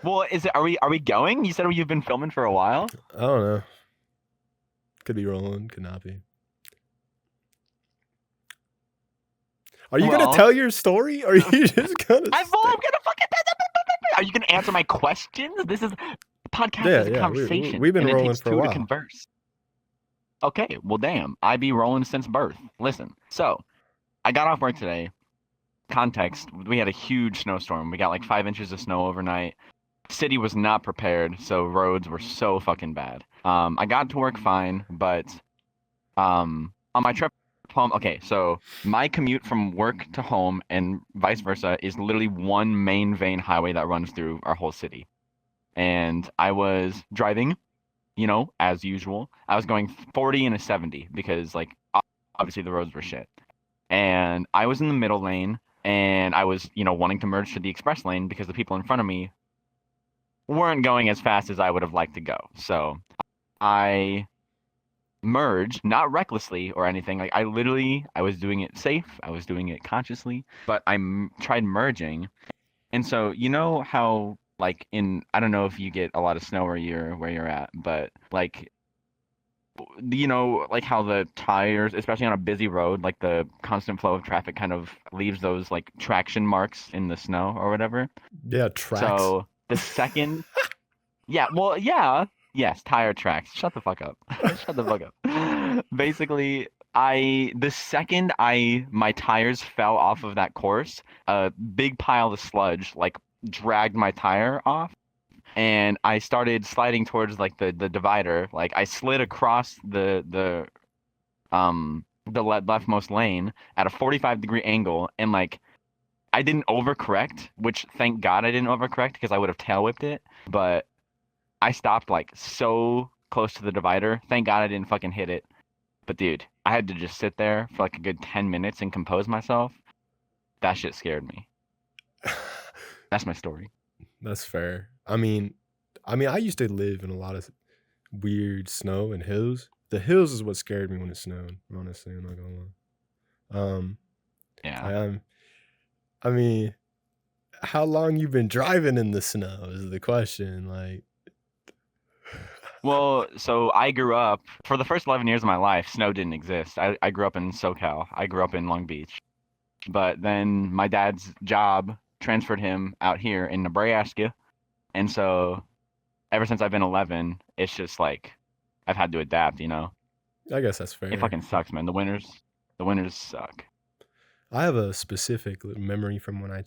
Well, are we going? You said you've been filming for a while. I don't know. Could be rolling, could not be. Are you gonna Well, tell your story? Or are you just gonna I'm stay? gonna fucking. Are you gonna answer my questions? This is podcast Yeah, is a yeah. conversation, We've been and it rolling takes for a two to while. converse. Okay, well, damn, I be rolling since birth. Listen, so I got off work today. Context: we had a huge snowstorm. We got like 5 inches of snow overnight. City was not prepared, so roads were so fucking bad. I got to work fine, but on my trip home, okay, so my commute from work to home and vice versa is literally one main vein highway that runs through our whole city. And I was driving, as usual. I was going 40 and a 70 because, like, obviously the roads were shit. And I was in the middle lane, and I was, wanting to merge to the express lane because the people in front of me weren't going as fast as I would have liked to go. So I merged, not recklessly or anything. Like I was doing it safe. I was doing it consciously, but tried merging. And so you know how like I don't know if you get a lot of snow where you're at, but like like how the tires, especially on a busy road, like the constant flow of traffic kind of leaves those like traction marks in the snow or whatever. Yeah, tracks. So the second Yeah, well, yeah. Yes, tire tracks. Shut the fuck up. Shut the fuck up. Basically, the second my tires fell off of that course, a big pile of sludge like dragged my tire off, and I started sliding towards like the divider. Like I slid across the leftmost lane at a 45-degree angle, and like I didn't overcorrect, which thank God I didn't overcorrect because I would have tail whipped it, but I stopped like so close to the divider. Thank God I didn't fucking hit it. But dude, I had to just sit there for like a good 10 minutes and compose myself. That shit scared me. That's my story. That's fair. I used to live in a lot of weird snow and hills. The hills is what scared me when it snowed. Honestly, I'm not gonna lie. Yeah. I, I mean, how long you been driving in the snow is the question. Like, Well, so I grew up, for the first 11 years of my life, snow didn't exist. I grew up in SoCal. I grew up in Long Beach. But then my dad's job transferred him out here in Nebraska. And so ever since I've been 11, it's just like I've had to adapt, I guess that's It fair. fucking sucks, man. The winters suck. I have a specific memory from when I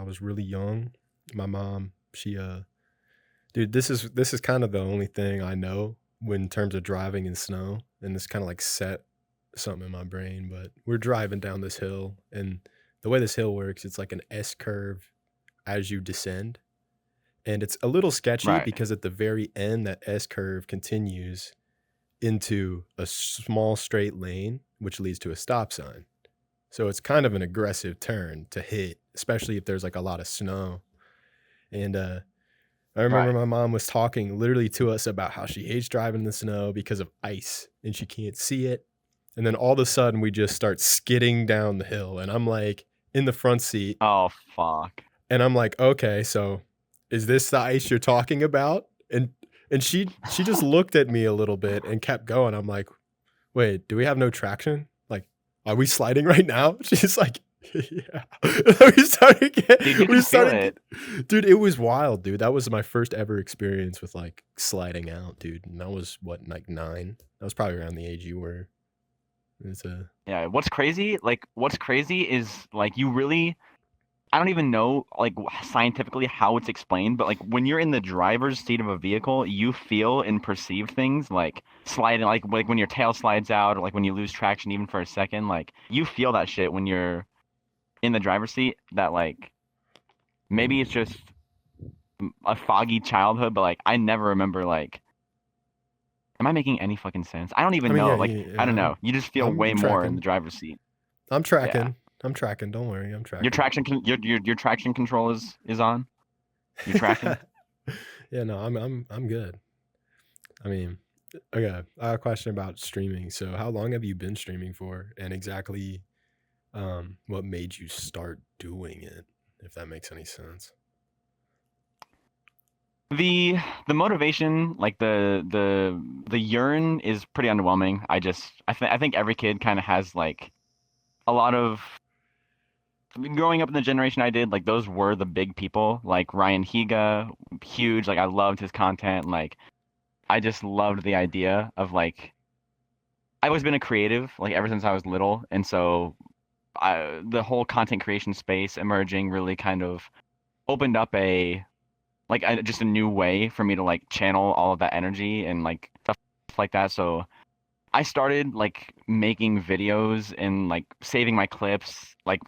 was really young. My mom, dude, this is kind of the only thing I know when in terms of driving in snow, and this kind of like set something in my brain. But we're driving down this hill, and the way this hill works, it's like an S curve as you descend, and it's a little sketchy Right. because at the very end, that S curve continues into a small straight lane, which leads to a stop sign. So it's kind of an aggressive turn to hit, especially if there's like a lot of snow. And I remember Right. my mom was talking literally to us about how she hates driving in the snow because of ice and she can't see it. And then all of a sudden we just start skidding down the hill, and I'm like in the front seat, Oh fuck. and I'm like, okay, so is this the ice you're talking about? And she just looked at me a little bit and kept going. I'm like, wait, do we have no traction? Like, are we sliding right now? She's like, yeah. we started Dude, you we can feel started it. dude, it was wild, dude. That was my first ever experience with like sliding out, dude. And that was what, like 9? That was probably around the age you were. It's a Yeah, what's crazy is like you really I don't even know like scientifically how it's explained, but like when you're in the driver's seat of a vehicle, you feel and perceive things like sliding like when your tail slides out or like when you lose traction even for a second, like you feel that shit when you're in the driver's seat that like maybe it's just a foggy childhood, but like I never remember like am I making any fucking sense? I don't I even mean, know. yeah, Like I don't know. You just feel way I'm more in the tracking. driver's seat. I'm Yeah. tracking. I'm tracking. Don't worry, I'm Your tracking. traction your traction control is on. You tracking? Yeah, no, I'm good. I mean, okay, I have a question about streaming. So, how long have you been streaming for, and exactly what made you start doing it, if that makes any sense? The motivation, like the yearn is pretty underwhelming. I think every kid kind of has like a lot of growing up in the generation I did, like those were the big people, like Ryan Higa, huge. Like I loved his content. Like I just loved the idea of like I've always been a creative, like ever since I was little, and so the whole content creation space emerging really kind of opened up just a new way for me to like channel all of that energy and like stuff like that. So I started like making videos and like saving my clips like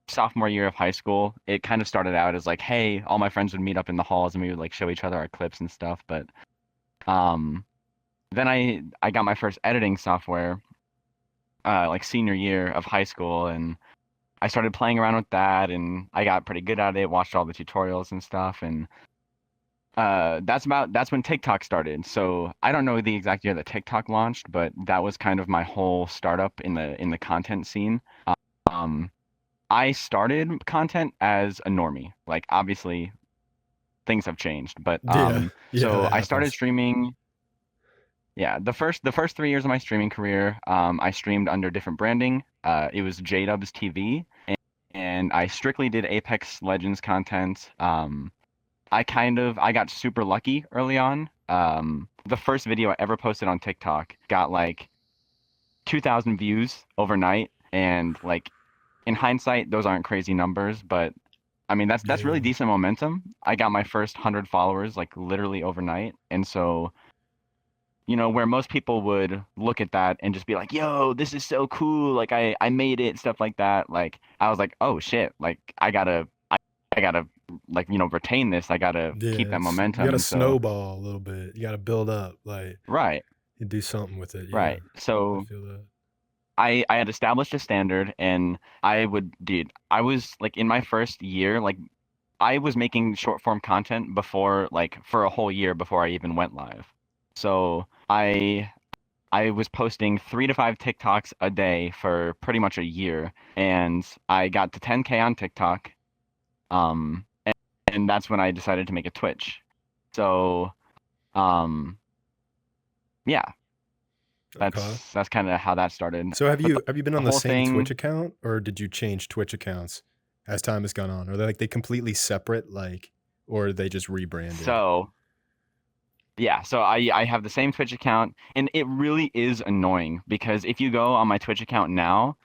sophomore year of high school. It kind of started out as like, hey, all my friends would meet up in the halls and we would like show each other our clips and stuff. But um, then I got my first editing software like senior year of high school, and I started playing around with that, and I got pretty good at it. Watched all the tutorials and stuff, and that's when TikTok started. So I don't know the exact year that TikTok launched, but that was kind of my whole startup in the content scene. Um, I started content as a normie. Like obviously things have changed, but Yeah, yeah, so that I started happens. streaming. Yeah, the first 3 years of my streaming career, I streamed under different branding. It was JDubs TV, and I strictly did Apex Legends content. I got super lucky early on. The first video I ever posted on TikTok got like 2,000 views overnight, and like in hindsight, those aren't crazy numbers, but I mean that's really Yeah, decent momentum. I got my first 100 followers like literally overnight, and so where most people would look at that and just be like, "Yo, this is so cool! Like I made it," stuff like that. Like I was like, "Oh shit! Like I gotta like retain this. I gotta keep yeah. that You momentum." gotta And so snowball a little bit. You gotta build up, like right, you do something with it. Yeah, right. I So feel that. I had established a standard, and dude, I was like in my first year, like I was making short form content before, like for a whole year before I even went live. So I was posting 3 to 5 TikToks a day for pretty much a year, and I got to 10K on TikTok. And that's when I decided to make a Twitch. So, um, yeah, Okay. that's kind of how that started. So have But you been the on the whole same Twitch thing, account, or did you change Twitch accounts as time has gone on? Are they like they completely separate, like, or are they just rebranded? so yeah, so I have the same Twitch account, and it really is annoying because if you go on my Twitch account now,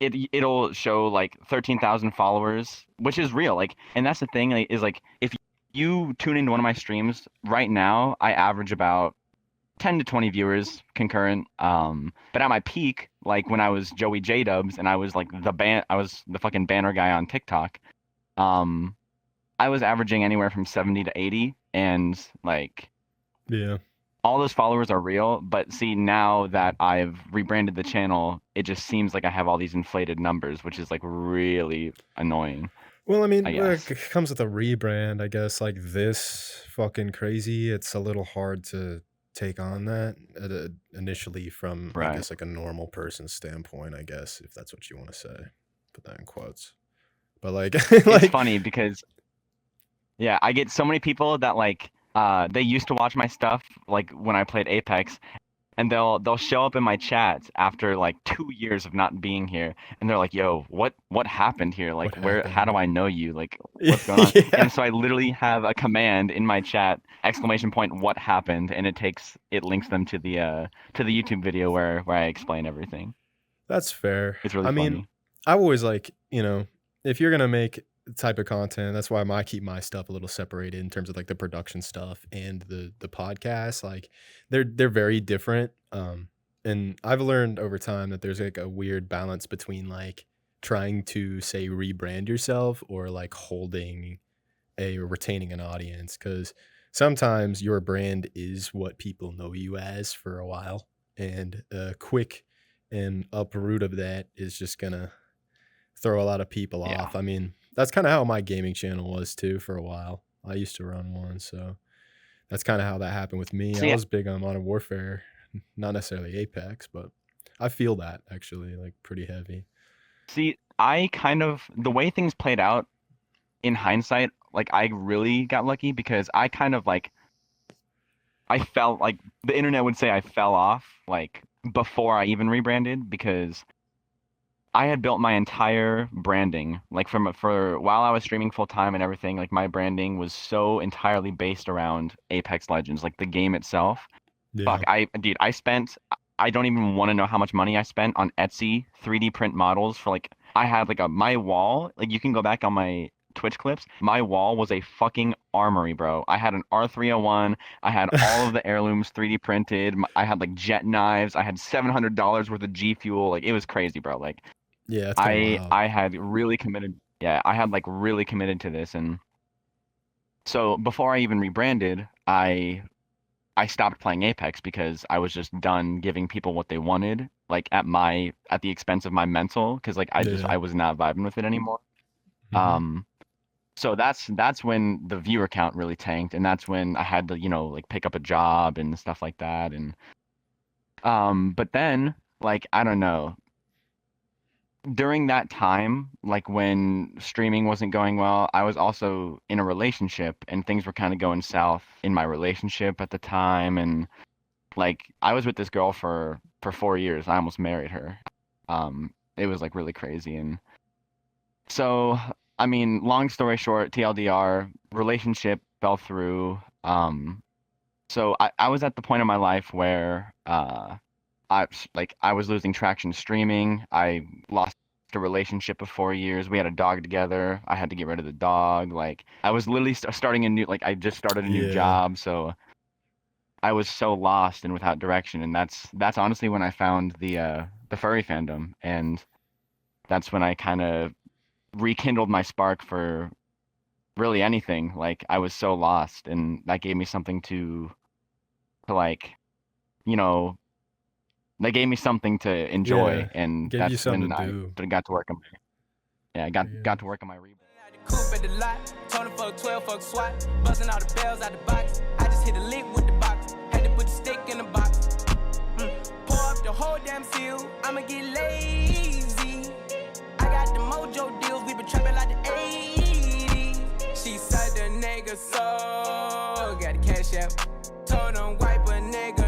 it'll show like 13,000 followers, which is real. Like, and that's the thing, like, is like if you tune into one of my streams right now, I average about 10 to 20 viewers concurrent. But at my peak, like when I was Joey J Dubs and I was the fucking banner guy on TikTok. Um, I was averaging anywhere from 70 to 80, and like Yeah. all those followers are real, but see, now that I've rebranded the channel, it just seems like I have all these inflated numbers, which is like really annoying, Well, I I mean, guess. it comes with a rebrand, I guess. Like this fucking crazy, it's a little hard to take on that initially from, I Right. guess, like a normal person's standpoint, I guess, if that's what you want to say. Put that in quotes. But like, It's like, funny because yeah, I get so many people that like they used to watch my stuff like when I played Apex, and they'll show up in my chats after like 2 years of not being here, and they're like, "Yo, what happened here? what Like, how do happened? I know you? Like, what's going on?" Yeah, And so I literally have a command in my chat, exclamation point, what happened, and it links them to the YouTube video where I explain everything. that's fair. It's really I mean, funny. I've always like, if you're gonna make type of content, that's why I keep my stuff a little separated in terms of like the production stuff and the podcast. Like they're very different. And I've learned over time that there's like a weird balance between like trying to say rebrand yourself or like holding a or retaining an audience because sometimes your brand is what people know you as for a while, and a quick and uproot of that is just gonna throw a lot of people Yeah. off. I mean, that's kind of how my gaming channel was too for a while. I used to run one, so that's kind of how that happened with me. I See, was big on Modern Warfare, not necessarily Apex, but I feel that actually like pretty heavy. I kind of the way things played out in hindsight, like I really got lucky because I kind of like I felt like the internet would say I fell off like before I even rebranded because I had built my entire branding like for while I was streaming full time and everything. Like my branding was so entirely based around Apex Legends, like the game itself. Yeah. Fuck, I spent. I don't even want to know how much money I spent on Etsy 3D print models for like. I had like my wall. Like you can go back on my Twitch clips. My wall was a fucking armory, bro. I had an R301. I had all of the heirlooms 3D printed. I had like jet knives. I had $700 worth of G Fuel. Like it was crazy, bro. Like Yeah, that's kind of wild. I had really committed. Yeah, I had like really committed to this, and so before I even rebranded, I stopped playing Apex because I was just done giving people what they wanted, like at the expense of my mental, because like Yeah. I was not vibing with it anymore. Mhm. So that's when the viewer count really tanked, and that's when I had to, like pick up a job and stuff like that. And but then like I don't know, during that time, like when streaming wasn't going well, I was also in a relationship and things were kind of going south in my relationship at the time. And like I was with this girl for 4 years. I almost married her. It was like really crazy. And so, I mean, long story short, TLDR, relationship fell through. So I was at the point in my life where I was losing traction streaming. I lost a relationship of 4 years. We had a dog together. I had to get rid of the dog. Like I was literally starting a new, like I just started a new Yeah. job. So I was so lost and without direction. And that's honestly when I found the furry fandom. And that's when I kind of rekindled my spark for really anything. Like I was so lost, and that gave me something to like, you know, they gave me something to enjoy, Yeah. and Gave you that's something when to I do. got to work on my Yeah. got to work on my rebrand. Coupe at the lot, Tony fuck 12, fuck SWAT, busting all the bells out the box. I just hit a lick with the box, had to put the stick in the box. Pour up the whole damn seal, I'ma get lazy. I got the mojo deals, we been trapping like the 80s. She said the nigga so got the cash out, told him wipe a nigga